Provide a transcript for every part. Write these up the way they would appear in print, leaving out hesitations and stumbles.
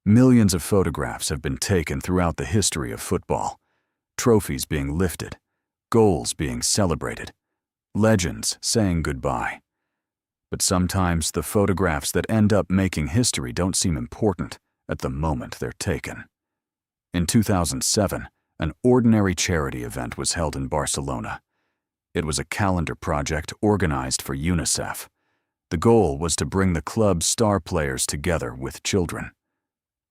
Millions of photographs have been taken throughout the history of football. Trophies being lifted, goals being celebrated, legends saying goodbye. But sometimes the photographs that end up making history don't seem important at the moment they're taken. In 2007, an ordinary charity event was held in Barcelona. It was a calendar project organized for UNICEF. The goal was to bring the club's star players together with children.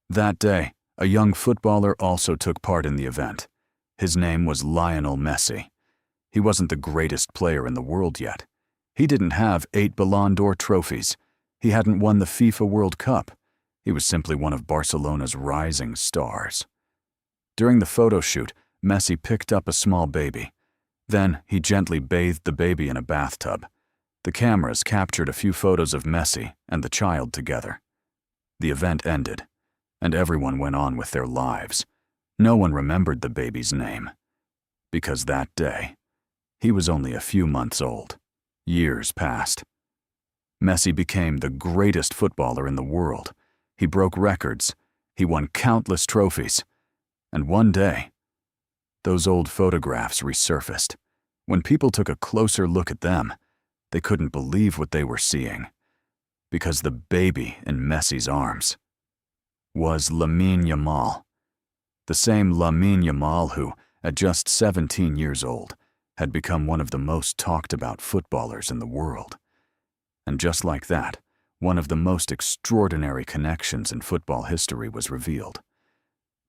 That day, a young footballer also took part in the event. His name was Lionel Messi. He wasn't the greatest player in the world yet. He didn't have 8 Ballon d'Or trophies. He hadn't won the FIFA World Cup. He was simply one of Barcelona's rising stars. During the photo shoot, Messi picked up a small baby. Then he gently bathed the baby in a bathtub. The cameras captured a few photos of Messi and the child together. The event ended, and everyone went on with their lives. No one remembered the baby's name, because that day, he was only a few months old. Years passed. Messi became the greatest footballer in the world. He broke records. He won countless trophies. And one day, those old photographs resurfaced. When people took a closer look at them, they couldn't believe what they were seeing, because the baby in Messi's arms was Lamine Yamal, the same Lamine Yamal who, at just 17 years old, had become one of the most talked about footballers in the world. And just like that, one of the most extraordinary connections in football history was revealed.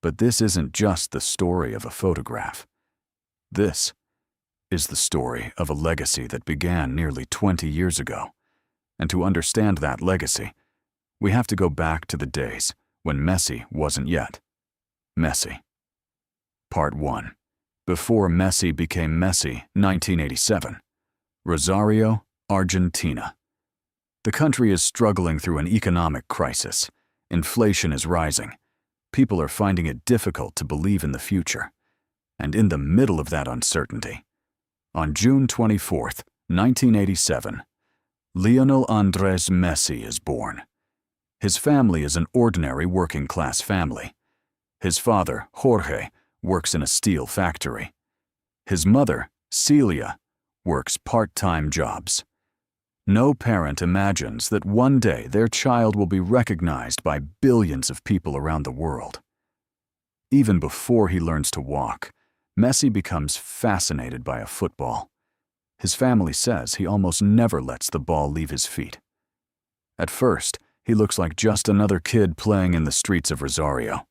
But this isn't just the story of a photograph. This is the story of a legacy that began nearly 20 years ago. And to understand that legacy, we have to go back to the days when Messi wasn't yet Messi. Part 1. Before Messi became Messi, 1987. Rosario, Argentina. The country is struggling through an economic crisis. Inflation is rising. People are finding it difficult to believe in the future. And in the middle of that uncertainty, on June 24, 1987, Lionel Andres Messi is born. His family is an ordinary working-class family. His father, Jorge, works in a steel factory. His mother, Celia, works part-time jobs. No parent imagines that one day their child will be recognized by billions of people around the world. Even before he learns to walk, Messi becomes fascinated by a football. His family says he almost never lets the ball leave his feet. At first, he looks like just another kid playing in the streets of Rosario.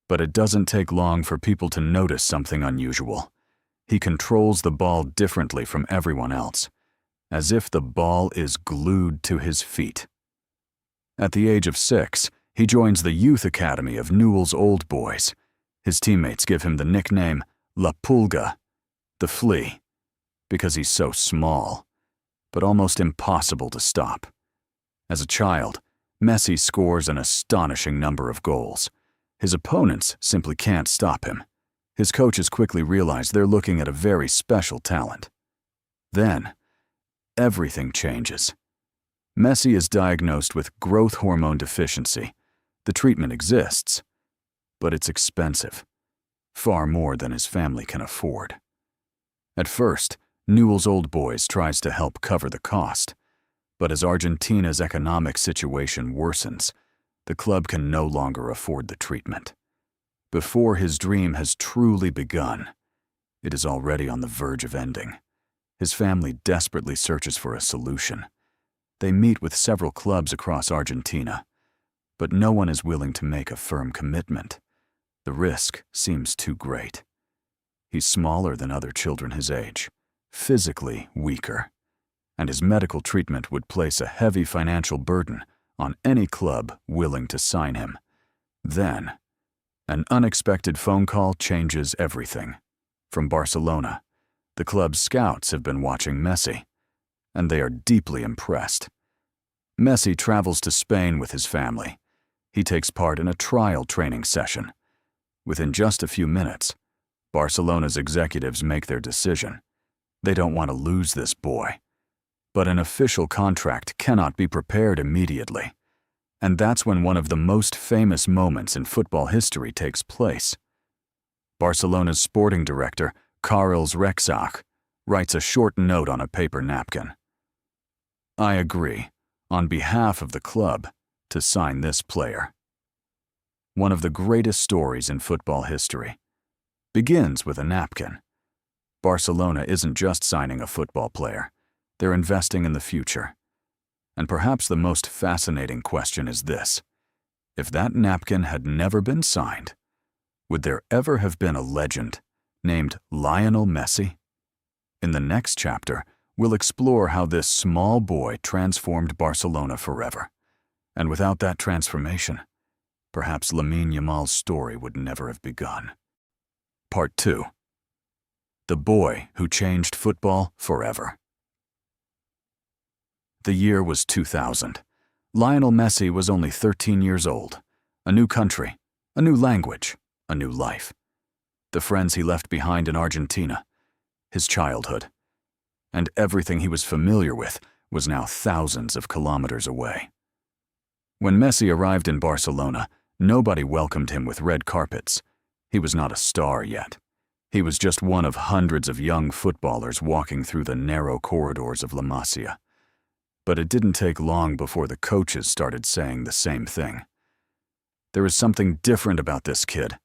But it doesn't take long for people to notice something unusual. He controls the ball differently from everyone else, as if the ball is glued to his feet. At the age of 6, he joins the youth academy of Newell's Old Boys. His teammates give him the nickname La Pulga, the flea, because he's so small, but almost impossible to stop. As a child, Messi scores an astonishing number of goals. His opponents simply can't stop him. His coaches quickly realize they're looking at a very special talent. Then, everything changes. Messi is diagnosed with growth hormone deficiency. The treatment exists, but it's expensive, far more than his family can afford. At first, Newell's Old Boys tries to help cover the cost, but as Argentina's economic situation worsens, the club can no longer afford the treatment. Before his dream has truly begun, it is already on the verge of ending. His family desperately searches for a solution. They meet with several clubs across Argentina, but no one is willing to make a firm commitment. The risk seems too great. He's smaller than other children his age, physically weaker, and his medical treatment would place a heavy financial burden on any club willing to sign him. Then, an unexpected phone call changes everything. From Barcelona, the club's scouts have been watching Messi, and they are deeply impressed. Messi travels to Spain with his family. He takes part in a trial training session. Within just a few minutes, Barcelona's executives make their decision. They don't want to lose this boy. But an official contract cannot be prepared immediately. And that's when one of the most famous moments in football history takes place. Barcelona's sporting director, Karels Rexach, writes a short note on a paper napkin. "I agree, on behalf of the club, to sign this player." One of the greatest stories in football history begins with a napkin. Barcelona isn't just signing a football player, they're investing in the future. And perhaps the most fascinating question is this: if that napkin had never been signed, would there ever have been a legend named Lionel Messi? In the next chapter, we'll explore how this small boy transformed Barcelona forever. And without that transformation, perhaps Lamine Yamal's story would never have begun. Part 2. The boy who changed football forever. The year was 2000. Lionel Messi was only 13 years old. A new country, a new language, a new life. The friends he left behind in Argentina, his childhood, and everything he was familiar with was now thousands of kilometers away. When Messi arrived in Barcelona, nobody welcomed him with red carpets. He was not a star yet. He was just one of hundreds of young footballers walking through the narrow corridors of La Masia. But it didn't take long before the coaches started saying the same thing. There is something different about this kid.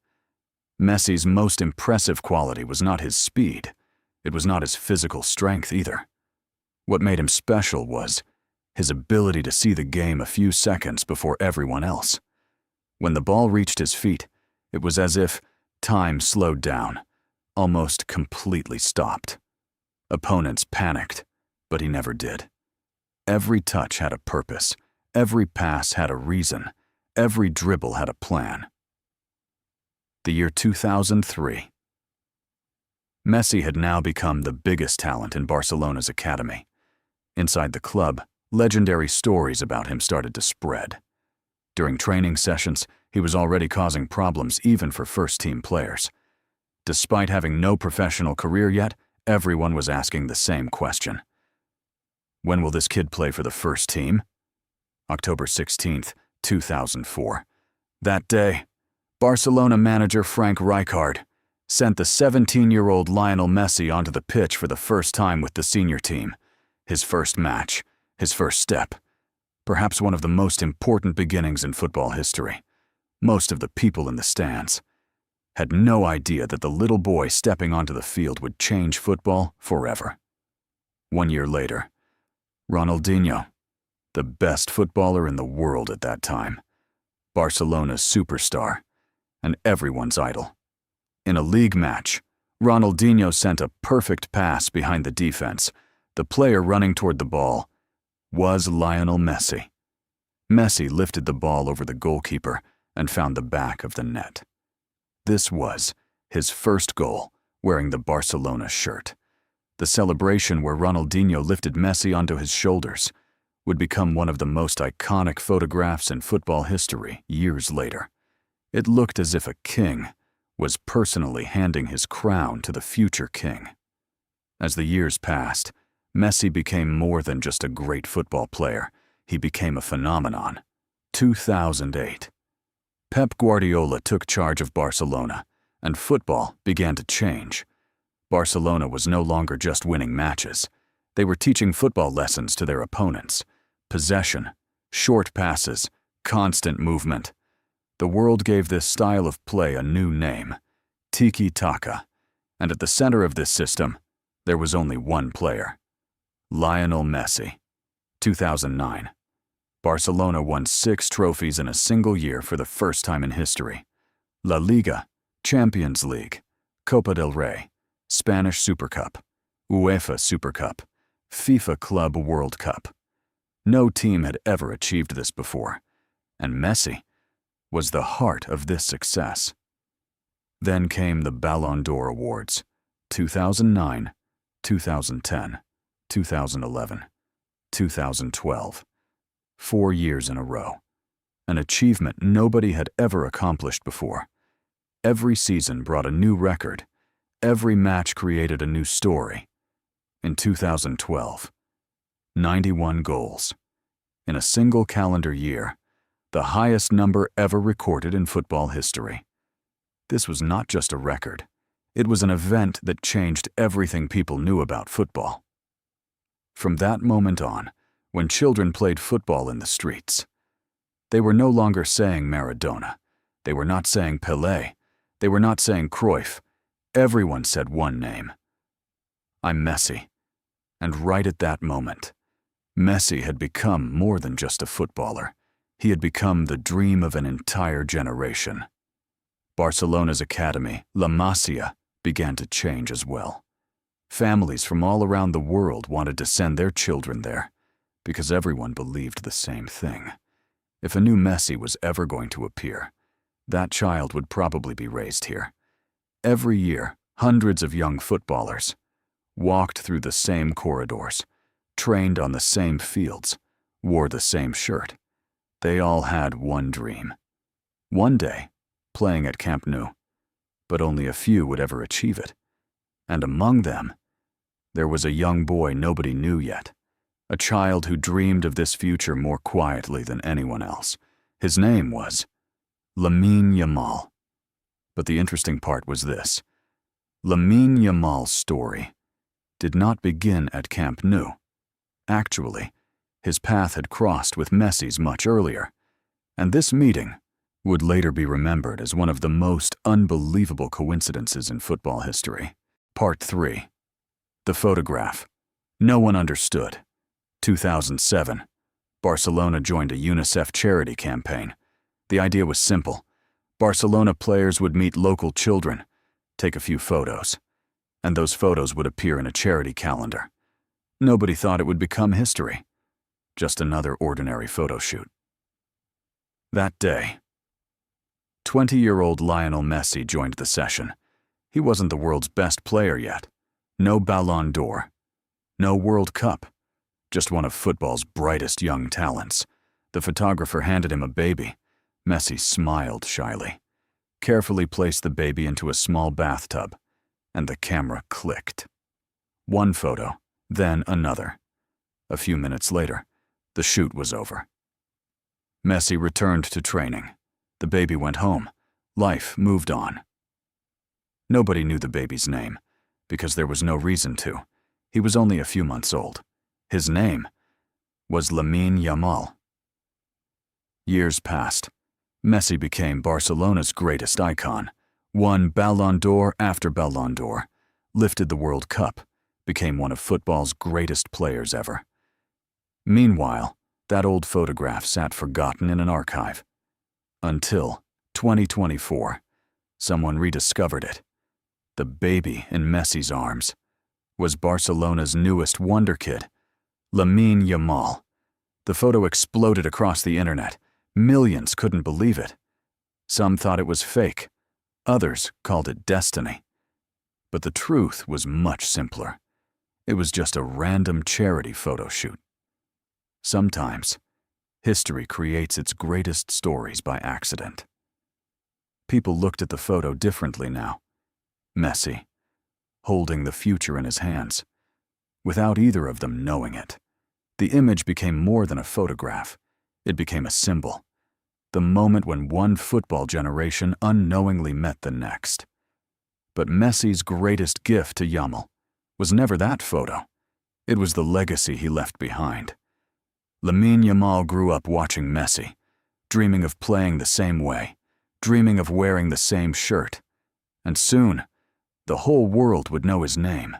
Messi's most impressive quality was not his speed. It was not his physical strength either. What made him special was his ability to see the game a few seconds before everyone else. When the ball reached his feet, it was as if time slowed down, almost completely stopped. Opponents panicked, but he never did. Every touch had a purpose, every pass had a reason, every dribble had a plan. The year 2003. Messi had now become the biggest talent in Barcelona's academy. Inside the club, legendary stories about him started to spread. During training sessions, he was already causing problems even for first-team players. Despite having no professional career yet, everyone was asking the same question. When will this kid play for the first team? October 16th, 2004. That day, Barcelona manager Frank Rijkaard sent the 17-year-old Lionel Messi onto the pitch for the first time with the senior team. His first match, his first step. Perhaps one of the most important beginnings in football history. Most of the people in the stands had no idea that the little boy stepping onto the field would change football forever. 1 year later, Ronaldinho, the best footballer in the world at that time, Barcelona's superstar, and everyone's idol. In a league match, Ronaldinho sent a perfect pass behind the defense. The player running toward the ball was Lionel Messi. Messi lifted the ball over the goalkeeper and found the back of the net. This was his first goal, wearing the Barcelona shirt. The celebration where Ronaldinho lifted Messi onto his shoulders would become one of the most iconic photographs in football history years later. It looked as if a king was personally handing his crown to the future king. As the years passed, Messi became more than just a great football player. He became a phenomenon. 2008. Pep Guardiola took charge of Barcelona, and football began to change. Barcelona was no longer just winning matches. They were teaching football lessons to their opponents. Possession, short passes, constant movement. The world gave this style of play a new name, tiki-taka, and at the center of this system, there was only one player, Lionel Messi. 2009. Barcelona won 6 trophies in a single year for the first time in history. La Liga, Champions League, Copa del Rey, Spanish Super Cup, UEFA Super Cup, FIFA Club World Cup. No team had ever achieved this before, and Messi was the heart of this success. Then came the Ballon d'Or Awards, 2009, 2010, 2011, 2012. 4 years in a row. An achievement nobody had ever accomplished before. Every season brought a new record. Every match created a new story. In 2012, 91 goals. In a single calendar year, the highest number ever recorded in football history. This was not just a record. It was an event that changed everything people knew about football. From that moment on, when children played football in the streets, they were no longer saying Maradona. They were not saying Pelé. They were not saying Cruyff. Everyone said one name. I'm Messi. And right at that moment, Messi had become more than just a footballer. He had become the dream of an entire generation. Barcelona's academy, La Masia, began to change as well. Families from all around the world wanted to send their children there because everyone believed the same thing. If a new Messi was ever going to appear, that child would probably be raised here. Every year, hundreds of young footballers walked through the same corridors, trained on the same fields, wore the same shirt. They all had one dream. One day, playing at Camp Nou, but only a few would ever achieve it. And among them, there was a young boy nobody knew yet, a child who dreamed of this future more quietly than anyone else. His name was Lamine Yamal. But the interesting part was this. Lamine Yamal's story did not begin at Camp Nou. Actually, his path had crossed with Messi's much earlier, and this meeting would later be remembered as one of the most unbelievable coincidences in football history. Part 3. The photograph. No one understood. 2007. Barcelona joined a UNICEF charity campaign. The idea was simple. Barcelona players would meet local children, take a few photos, and those photos would appear in a charity calendar. Nobody thought it would become history. Just another ordinary photo shoot. That day, 20-year-old Lionel Messi joined the session. He wasn't the world's best player yet. No Ballon d'Or. No World Cup. Just one of football's brightest young talents. The photographer handed him a baby. Messi smiled shyly, carefully placed the baby into a small bathtub, and the camera clicked. One photo, then another. A few minutes later, the shoot was over. Messi returned to training. The baby went home. Life moved on. Nobody knew the baby's name, because there was no reason to. He was only a few months old. His name was Lamine Yamal. Years passed. Messi became Barcelona's greatest icon, won Ballon d'Or after Ballon d'Or, lifted the World Cup, became one of football's greatest players ever. Meanwhile, that old photograph sat forgotten in an archive. Until 2024, someone rediscovered it. The baby in Messi's arms was Barcelona's newest wonder kid, Lamine Yamal. The photo exploded across the internet. Millions couldn't believe it. Some thought it was fake. Others called it destiny. But the truth was much simpler. It was just a random charity photo shoot. Sometimes, history creates its greatest stories by accident. People looked at the photo differently now. Messi, holding the future in his hands, without either of them knowing it. The image became more than a photograph. It became a symbol. The moment when one football generation unknowingly met the next. But Messi's greatest gift to Yamal was never that photo. It was the legacy he left behind. Lamine Yamal grew up watching Messi, dreaming of playing the same way, dreaming of wearing the same shirt. And soon, the whole world would know his name.